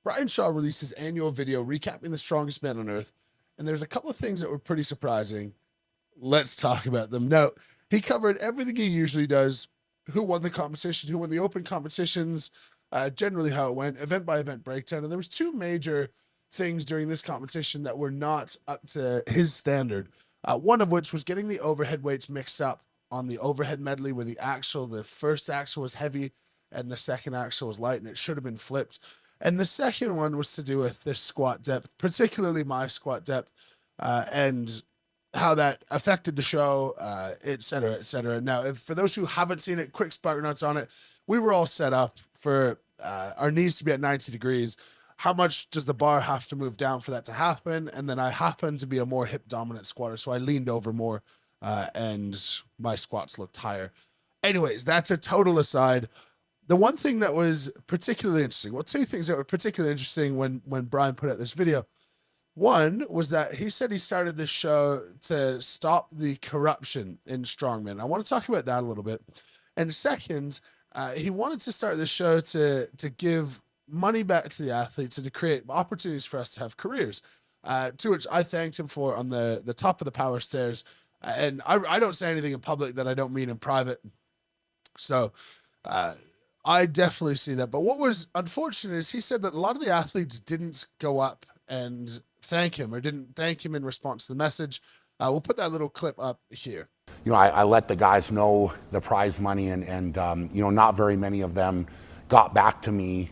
Brian Shaw released his annual video recapping the strongest man on earth, and there's a couple of things that were pretty surprising. Let's talk about them. Now, he covered everything he usually does: who won the competition, who won the open competitions, generally how it went, event by event breakdown. And there was two major things during this competition that were not up to his standard. One of which was getting the overhead weights mixed up on the overhead medley, where the first axle was heavy and the second axle was light, and it should have been flipped. And the second one was to do with this squat depth, particularly my squat depth, and how that affected the show, et cetera, et cetera. Now, for those who haven't seen it, quick spark notes on it. We were all set up for our knees to be at 90 degrees. How much does the bar have to move down for that to happen? And then I happen to be a more hip dominant squatter, so I leaned over more, and my squats looked higher. Anyways, that's a total aside. The one thing that was particularly interesting, well, two things that were particularly interesting when Brian put out this video. One was that he said he started this show to stop the corruption in strongman. I want to talk about that a little bit. And second, he wanted to start this show to give money back to the athletes and to create opportunities for us to have careers, to which I thanked him for on the top of the power stairs. And I don't say anything in public that I don't mean in private. So I definitely see that. But what was unfortunate is he said that a lot of the athletes didn't go up and thank him, or didn't thank him in response to the message. We'll put that little clip up here. You know, I let the guys know the prize money, and you know, not very many of them got back to me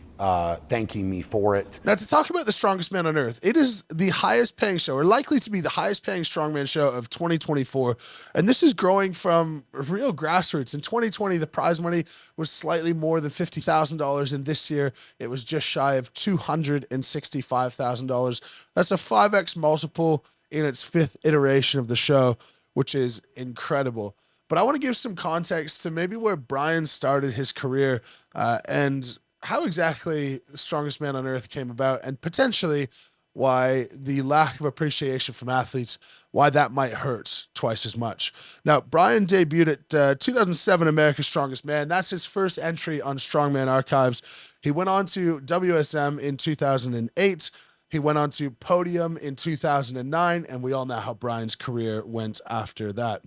thanking me for it. Now, to talk about the strongest man on earth, it is the highest paying show, or likely to be the highest paying strongman show of 2024. And this is growing from real grassroots. In 2020, the prize money was slightly more than $50,000. And this year, it was just shy of $265,000. That's a 5x multiple in its fifth iteration of the show, which is incredible. But I want to give some context to maybe where Brian started his career, and how exactly the strongest man on earth came about, and potentially why the lack of appreciation from athletes, why that might hurt twice as much. Now, Brian debuted at 2007 America's Strongest Man. That's his first entry on Strongman Archives. He went on to WSM in 2008. He went on to Podium in 2009, and we all know how Brian's career went after that.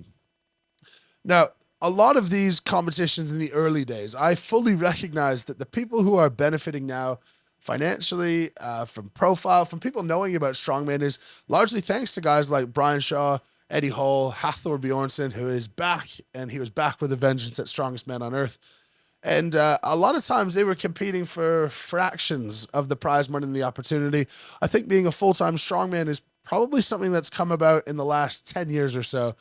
Now, a lot of these competitions in the early days, I fully recognize that the people who are benefiting now financially, from profile, from people knowing about Strongman, is largely thanks to guys like Brian Shaw, Eddie Hall, Hathor Bjornsson, who is back, and he was back with a vengeance at Strongest Man on Earth. And a lot of times they were competing for fractions of the prize money and the opportunity. I think being a full-time strongman is probably something that's come about in the last 10 years or so.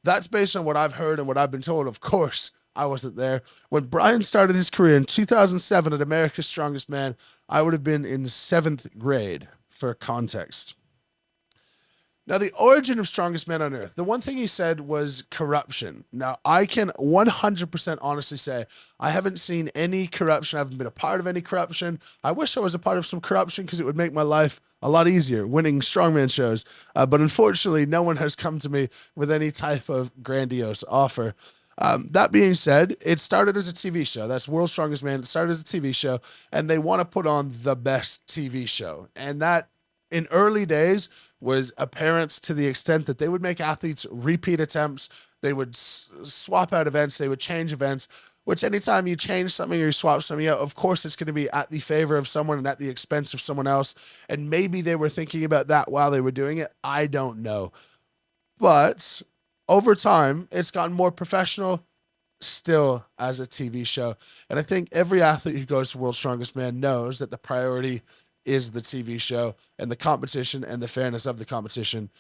That's based on what I've heard and what I've been told. Of course, I wasn't there. When Brian started his career in 2007 at America's Strongest Man, I would have been in 7th grade, for context. Now, the origin of Strongest Man on Earth, the one thing he said was corruption. Now, I can 100% honestly say I haven't seen any corruption. I haven't been a part of any corruption. I wish I was a part of some corruption, because it would make my life a lot easier winning strongman shows. But unfortunately, no one has come to me with any type of grandiose offer. That being said, it started as a TV show. That's World's Strongest Man. It started as a TV show, and they want to put on the best TV show. And that, in early days, was apparent to the extent that they would make athletes repeat attempts. They would swap out events. They would change events, which anytime you change something or you swap something out, of course, it's going to be at the favor of someone and at the expense of someone else. And maybe they were thinking about that while they were doing it. I don't know. But over time, it's gotten more professional, still as a TV show. And I think every athlete who goes to World's Strongest Man knows that the priority is the TV show, and the competition and the fairness of the competition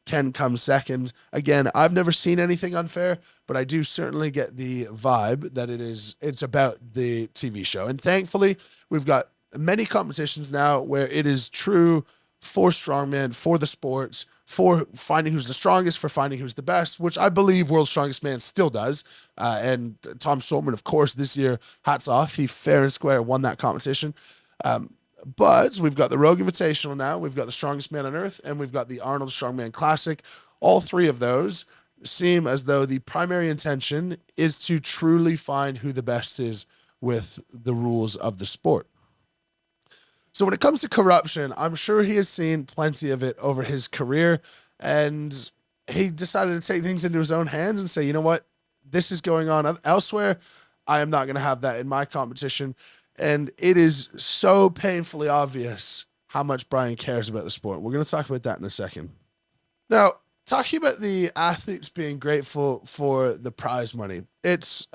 can come second. Again, I've never seen anything unfair, but I do certainly get the vibe that it's about the TV show. And thankfully, we've got many competitions now where it is true for strongman, for the sports, for finding who's the strongest, for finding who's the best, which I believe World's Strongest Man still does. And Tom Solman, of course, this year, hats off. He fair and square won that competition. But we've got the Rogue Invitational now, we've got the Strongest Man on Earth, and we've got the Arnold Strongman Classic. All three of those seem as though the primary intention is to truly find who the best is with the rules of the sport. So when it comes to corruption, I'm sure he has seen plenty of it over his career, and he decided to take things into his own hands and say, you know what, this is going on elsewhere. I am not going to have that in my competition. And it is so painfully obvious how much Brian cares about the sport. We're going to talk about that in a second. Now, talking about the athletes being grateful for the prize money, it's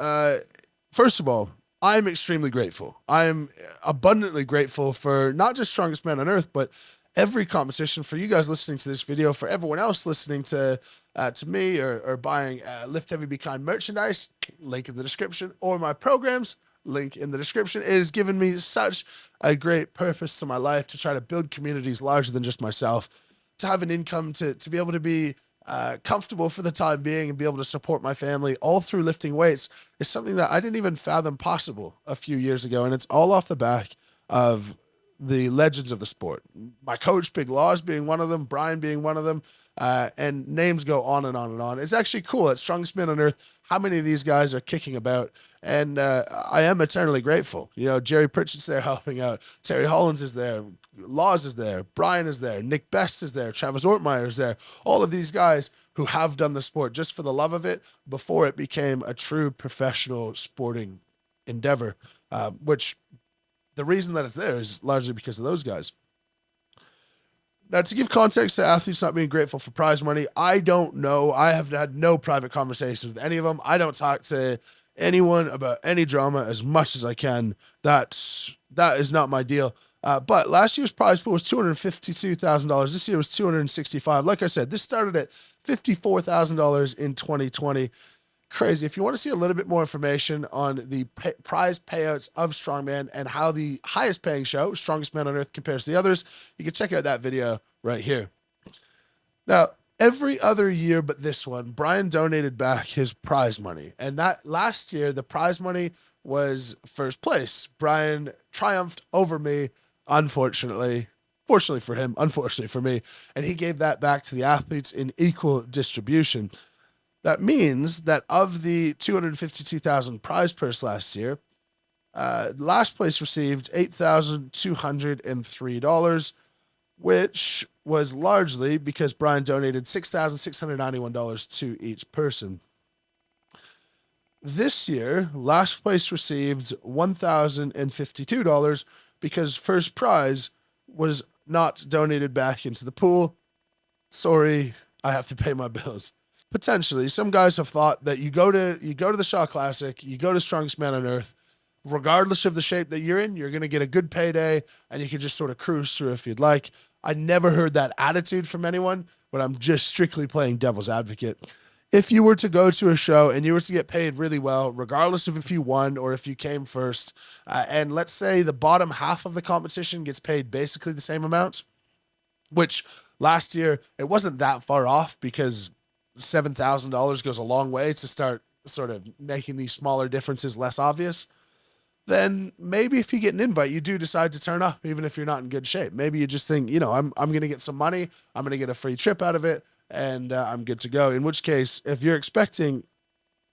first of all, I'm extremely grateful. I'm abundantly grateful for not just Strongest Man on Earth, but every competition, for you guys listening to this video, for everyone else listening to me or buying Lift Heavy Be Kind merchandise, link in the description, or my programs, link in the description. It has given me such a great purpose to my life to try to build communities larger than just myself, to have an income, to be able to be comfortable for the time being and be able to support my family all through lifting weights is something that I didn't even fathom possible a few years ago. And it's all off the back of the legends of the sport. My coach, Big Laws, being one of them, Brian being one of them, and names go on and on and on. It's actually cool at Strongest Man on Earth how many of these guys are kicking about, and I am eternally grateful. You know, Jerry Pritchett's there helping out, Terry Hollins is there, Laws is there, Brian is there, Nick Best is there, Travis Ortmeyer is there. All of these guys who have done the sport just for the love of it before it became a true professional sporting endeavor, which the reason that it's there is largely because of those guys. Now, to give context to athletes not being grateful for prize money, I don't know. I have had no private conversations with any of them. I don't talk to anyone about any drama as much as I can. That is not my deal. But last year's prize pool was $252,000. This year was $265,000. Like I said, this started at $54,000 in 2020. Crazy. If you want to see a little bit more information on the prize payouts of Strongman and how the highest paying show, Strongest Man on Earth, compares to the others, you can check out that video right here. Now, every other year but this one, Brian donated back his prize money. And that last year, the prize money was first place. Brian triumphed over me, unfortunately. Fortunately for him, unfortunately for me. And he gave that back to the athletes in equal distribution. That means that of the 252,000 prize purse last year, last place received $8,203, which was largely because Brian donated $6,691 to each person. This year, last place received $1,052 because first prize was not donated back into the pool. Sorry, I have to pay my bills. Potentially, some guys have thought that you go to the Shaw Classic, you go to Strongest Man on Earth, regardless of the shape that you're in, you're going to get a good payday and you can just sort of cruise through if you'd like. I never heard that attitude from anyone, but I'm just strictly playing devil's advocate. If you were to go to a show and you were to get paid really well, regardless of if you won or if you came first, and let's say the bottom half of the competition gets paid basically the same amount, which last year it wasn't that far off because $7,000 goes a long way to start sort of making these smaller differences less obvious, then maybe if you get an invite, you do decide to turn up, even if you're not in good shape. Maybe you just think, you know, I'm going to get some money, I'm going to get a free trip out of it, and I'm good to go. In which case, if you're expecting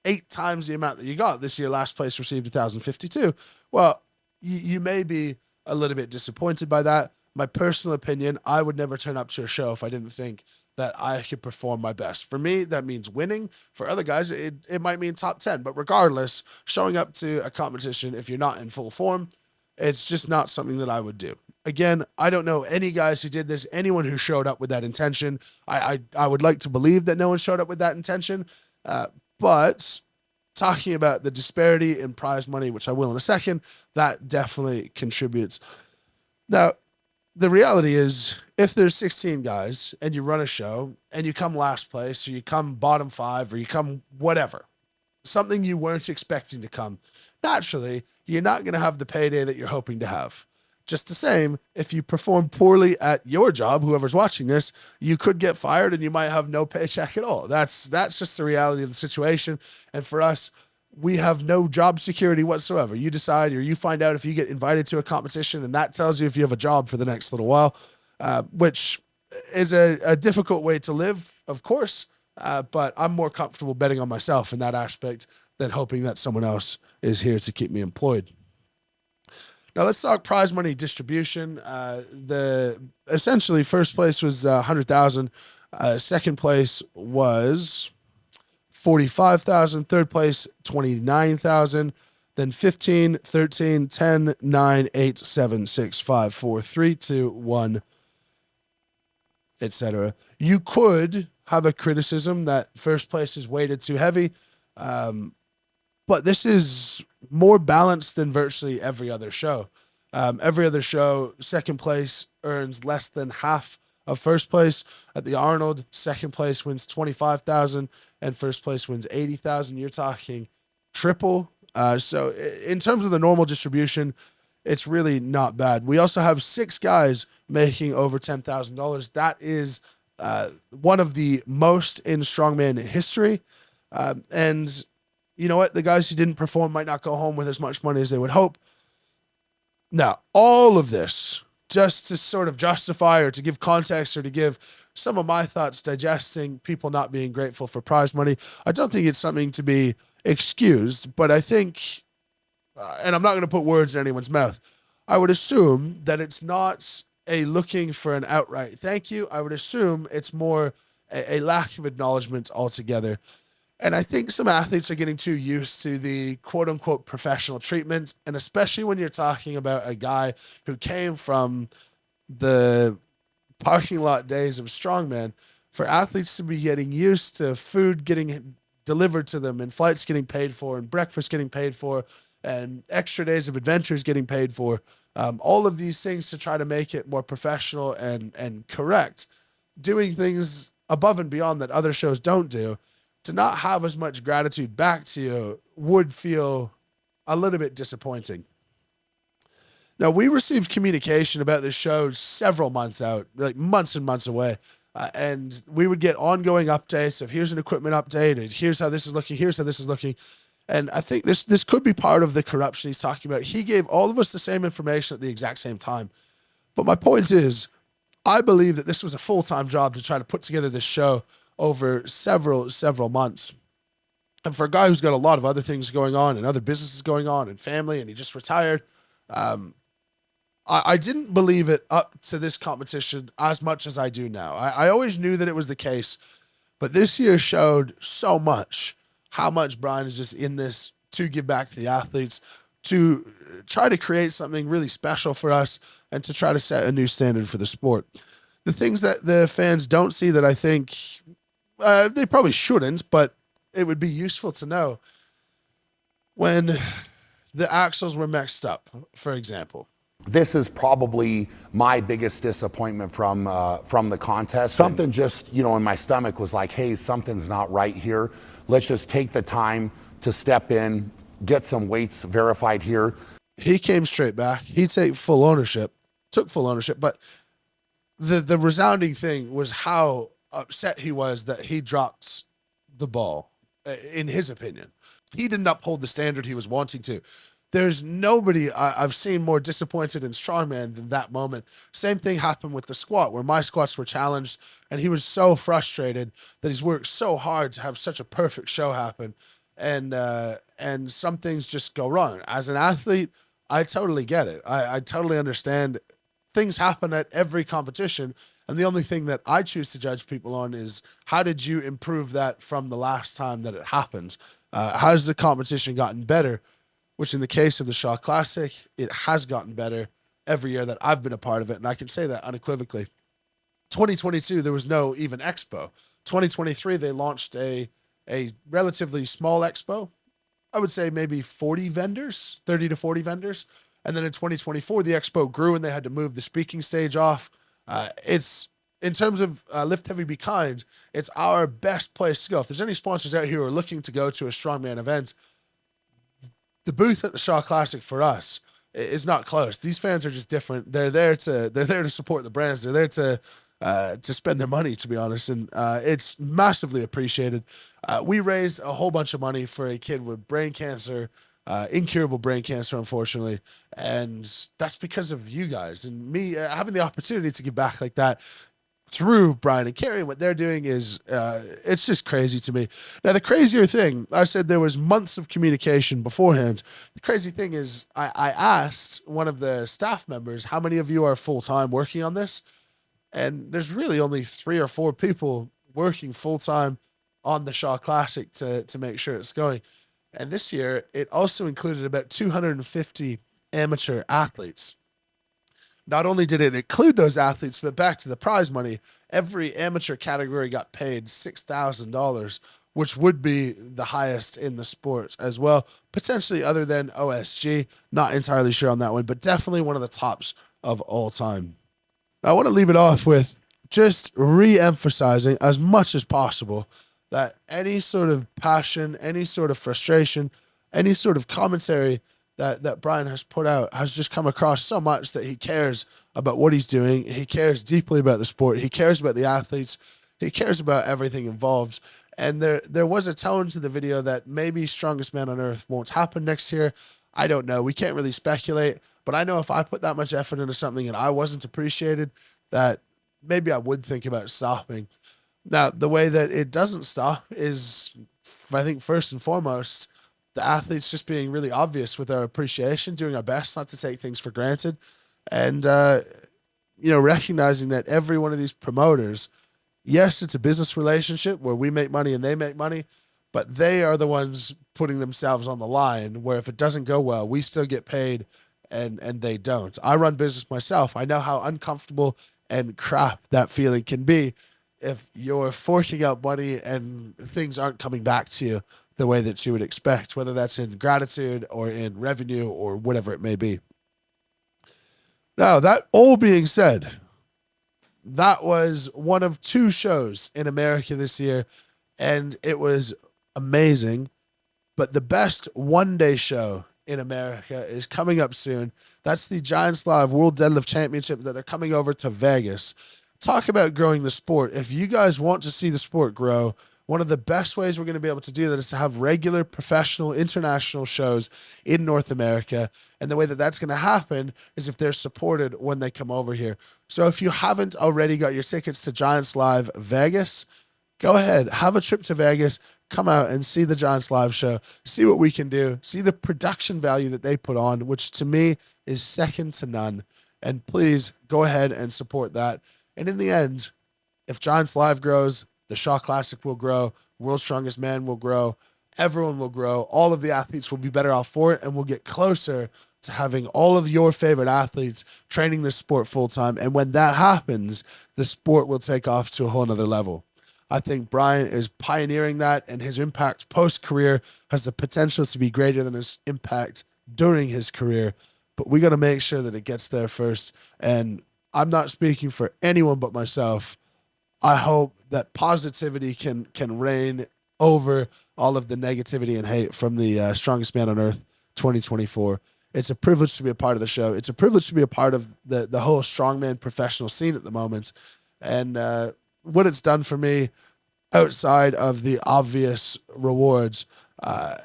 8 times the amount that you got this year, last place received 1,052, well, you may be a little bit disappointed by that. My personal opinion, I would never turn up to a show if I didn't think that I could perform my best. For me, that means winning. For other guys, it might mean top 10. But regardless, showing up to a competition, if you're not in full form, it's just not something that I would do. Again, I don't know any guys who did this, anyone who showed up with that intention. I would like to believe that no one showed up with that intention. But talking about the disparity in prize money, which I will in a second, that definitely contributes. Now, the reality is, if there's 16 guys and you run a show and you come last place or you come bottom 5 or you come whatever, something you weren't expecting to come, naturally, you're not going to have the payday that you're hoping to have. Just the same, if you perform poorly at your job, whoever's watching this, you could get fired and you might have no paycheck at all. That's just the reality of the situation. And for us, we have no job security whatsoever. You decide, or you find out if you get invited to a competition, and that tells you if you have a job for the next little while, which is a difficult way to live, of course, but I'm more comfortable betting on myself in that aspect than hoping that someone else is here to keep me employed. Now let's talk prize money distribution. The essentially first place was 100,000. Second place was 45,000. Third place 29,000. Then 15, 13, 10, 9, 8, 7, 6, 5, 4, 3, 2, 1, etc. You could have a criticism that first place is weighted too heavy, but this is more balanced than virtually every other show. Every other show, second place earns less than half of first place. At the Arnold, second place wins 25,000 and first place wins 80,000. You're talking triple. So in terms of the normal distribution, it's really not bad. We also have 6 guys making over $10,000. That is one of the most in strongman history. And you know what? The guys who didn't perform might not go home with as much money as they would hope. Now, all of this, just to sort of justify or to give context or to give some of my thoughts digesting people not being grateful for prize money, I don't think it's something to be excused, but I think, and I'm not going to put words in anyone's mouth, I would assume that it's not a looking for an outright thank you. I would assume it's more a lack of acknowledgement altogether. And I think some athletes are getting too used to the quote unquote professional treatment. And especially when you're talking about a guy who came from the parking lot days of strongman, for athletes to be getting used to food getting delivered to them and flights getting paid for and breakfast getting paid for and extra days of adventures getting paid for, all of these things to try to make it more professional and correct, doing things above and beyond that other shows don't do, to not have as much gratitude back to you would feel a little bit disappointing. Now, we received communication about this show several months out, like months and months away. And we would get ongoing updates of here's an equipment update and here's how this is looking, here's how this is looking. And I think this could be part of the corruption he's talking about. He gave all of us the same information at the exact same time. But my point is, I believe that this was a full-time job to try to put together this show over several months. And for a guy who's got a lot of other things going on and other businesses going on and family, and he just retired, I didn't believe it up to this competition as much as I do now. I always knew that it was the case, but this year showed so much how much Brian is just in this to give back to the athletes, to try to create something really special for us, and to try to set a new standard for the sport. The things that the fans don't see that I think they probably shouldn't, but it would be useful to know, when the axles were mixed up, for example. This is probably my biggest disappointment from the contest. Something just, in my stomach was like, hey, something's not right here. Let's just take the time to step in, get some weights verified here. He came straight back. He took full ownership, but the resounding thing was how upset he was that he dropped the ball, in his opinion. He didn't uphold the standard he was wanting to. There's nobody I've seen more disappointed in strongman than that moment. Same thing happened with the squat, where my squats were challenged, and he was so frustrated that he's worked so hard to have such a perfect show happen, and some things just go wrong. As an athlete, I totally get it. I totally understand. Things happen at every competition, and the only thing that I choose to judge people on is, how did you improve that from the last time that it happened? How's the competition gotten better? Which in the case of the Shaw Classic, it has gotten better every year that I've been a part of it, and I can say that unequivocally. 2022, there was no even expo. 2023, they launched a relatively small expo. I would say maybe 40 vendors, 30 to 40 vendors. And then in 2024, the expo grew and they had to move the speaking stage off. It's, in terms of Lift Heavy Be Kind, it's our best place to go. If there's any sponsors out here who are looking to go to a strongman event, the booth at the Shaw Classic for us is not close. These fans are just different. They're there to support the brands. They're there to spend their money, to be honest. And it's massively appreciated. We raised a whole bunch of money for a kid with brain cancer, incurable brain cancer, unfortunately. And that's because of you guys and me having the opportunity to give back like that. through Brian and Carrie. What they're doing is, it's just crazy to me. Now, the crazier thing, I said there was months of communication beforehand. The crazy thing is, I asked one of the staff members, how many of you are full-time working on this? And there's really only 3 or 4 people working full-time on the Shaw Classic to make sure it's going. And this year, it also included about 250 amateur athletes. Not only did it include those athletes, but back to the prize money, every amateur category got paid $6,000, which would be the highest in the sport as well, potentially other than OSG. Not entirely sure on that one, but definitely one of the tops of all time. Now, I want to leave it off with just re-emphasizing as much as possible that any sort of passion, any sort of frustration, any sort of commentary that Brian has put out has just come across so much that he cares about what he's doing. He cares deeply about the sport. He cares about the athletes. He cares about everything involved. And there was a tone to the video that maybe Strongest Man on Earth won't happen next year. I don't know. We can't really speculate. But I know if I put that much effort into something and I wasn't appreciated, that maybe I would think about stopping. Now, the way that it doesn't stop is, I think, first and foremost, the athletes just being really obvious with our appreciation, doing our best not to take things for granted, and recognizing that every one of these promoters, yes, it's a business relationship where we make money and they make money, but they are the ones putting themselves on the line where if it doesn't go well, we still get paid and they don't. I run business myself. I know how uncomfortable and crap that feeling can be if you're forking out money and things aren't coming back to you the way that you would expect, whether that's in gratitude or in revenue or whatever it may be. Now, that all being said, that was one of 2 shows in America this year, and it was amazing. But the best one-day show in America is coming up soon. That's the Giants Live World Deadlift Championship that they're coming over to Vegas. Talk about growing the sport. If you guys want to see the sport grow, one of the best ways we're going to be able to do that is to have regular professional international shows in North America. And the way that that's going to happen is if they're supported when they come over here. So if you haven't already got your tickets to Giants Live Vegas, go ahead, have a trip to Vegas, come out and see the Giants Live show, see what we can do, see the production value that they put on, which to me is second to none. And please go ahead and support that. And in the end, if Giants Live grows, the Shaw Classic will grow, World's Strongest Man will grow, everyone will grow, all of the athletes will be better off for it, and we'll get closer to having all of your favorite athletes training this sport full-time. And when that happens, the sport will take off to a whole nother level. I think Brian is pioneering that, and his impact post-career has the potential to be greater than his impact during his career. But we got to make sure that it gets there first. And I'm not speaking for anyone but myself. I hope that positivity can reign over all of the negativity and hate from the Strongest Man on Earth 2024. It's a privilege to be a part of the show. It's a privilege to be a part of the whole strongman professional scene at the moment. And what it's done for me outside of the obvious rewards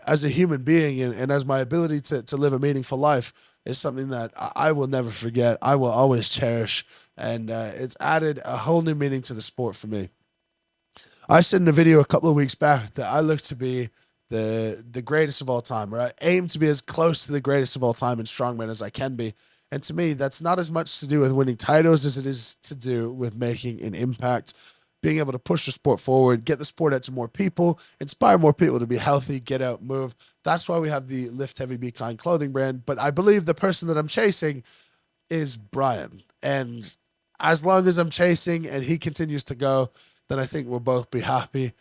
as a human being and as my ability to live a meaningful life is something that I will never forget. I will always cherish. And it's added a whole new meaning to the sport for me. I said in a video a couple of weeks back that I look to be the greatest of all time, or I aim to be as close to the greatest of all time in strongman as I can be. And to me, that's not as much to do with winning titles as it is to do with making an impact, being able to push the sport forward, get the sport out to more people, inspire more people to be healthy, get out, move. That's why we have the Lift Heavy Be Kind clothing brand. But I believe the person that I'm chasing is Brian. And as long as I'm chasing and he continues to go, then I think we'll both be happy.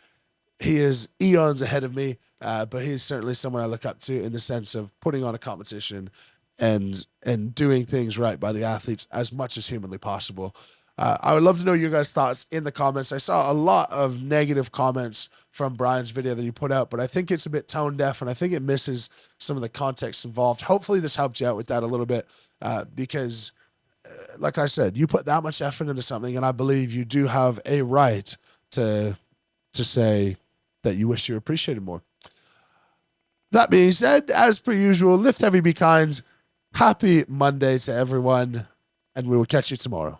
He is eons ahead of me, but he's certainly someone I look up to in the sense of putting on a competition and doing things right by the athletes as much as humanly possible. I would love to know your guys' thoughts in the comments. I saw a lot of negative comments from Brian's video that he put out, but I think it's a bit tone deaf and I think it misses some of the context involved. Hopefully this helped you out with that a little bit because like I said, you put that much effort into something and I believe you do have a right to say that you wish you appreciated more. That being said, as per usual, lift heavy, be kind. Happy Monday to everyone, and we will catch you tomorrow.